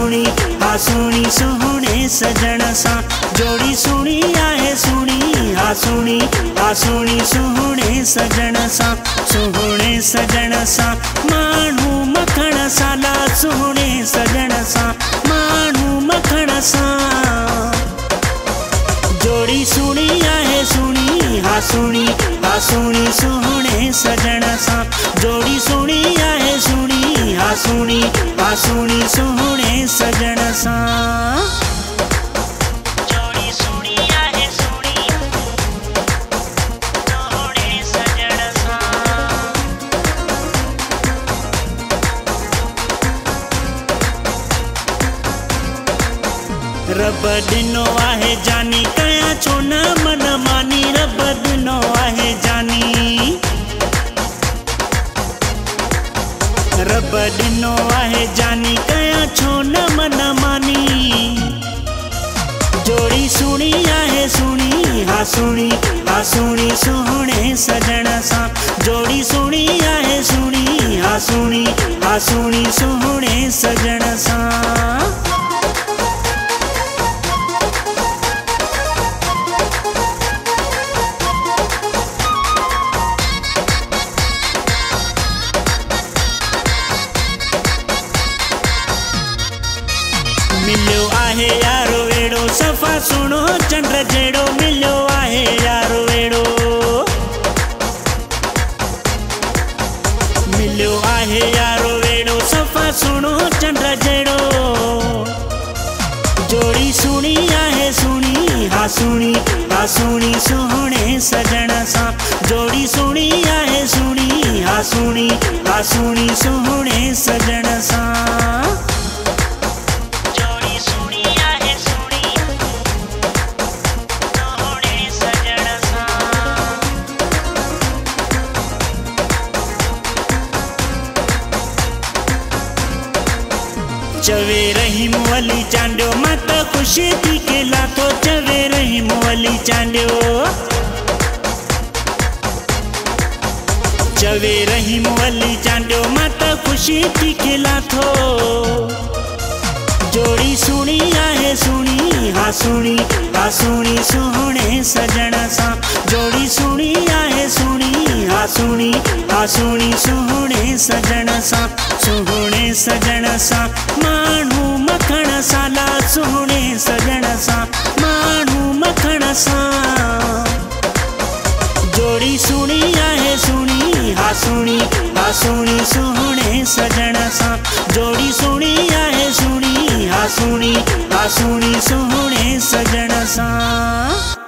सुणी हा सुणी सुहणे सजण सा जोड़ी सुणी आहे सुणी हा सुणी सुहणे सजण सा सुहणे सजण सा मानू मखण साला सुहणे सजण सा मानू मखण सा जोड़ी सुणी आहे सुणी हा सुणी सुहणे सजण सा जोड़ी सुणी आहे सुणी हा सुणी सुहणे सजण सा जोड़ी सुणी आहे सुणी सुहणे सजण सा रब दिनो आहे जानी कया छो न मन मानी रब दिनो आहे जानी रब दिनो आहे जानी कया छो न मन मानी जोड़ी सुणी आहे सुणी हा सुणी सुहणे सजण सा जोड़ी सुणी आहे सुणी हा सुणी सुहणे सजण सा मिलो आहे यारो वेड़ो सफ़ा सुनो चंद्र जेड़ो मिलो आहे यारो वेड़ो मिलो आहे यारो वेड़ो सफ़ा सुनो चंद्र जेड़ो जोड़ी सुणी आहे सुणी हा सुणी सुहणे सजण सा जोड़ी सुणी आहे सुणी हा सुणी सुहणे सजण सा चवे रहीम वली चांडियो माता खुशी थी केला तो चवे रहीम वली चांडियो चवे रहीम वली चांडियो माता खुशी थी केला तो जोड़ी सुणी आहे सुणी हा सुणी सुहणे सजण सा जोड़ी सुणी आहे सुणी हा सुणी सुहणे सजण सा सुहणे सजण सा मानू मखण साला सुहणे सजण सा मानू मखण सा जोड़ी सुणी आहे सुणी हा सुणी सुहणे सजण सा जोड़ी सुणी आहे सुणी हा सुणी सुहणे सजण सा।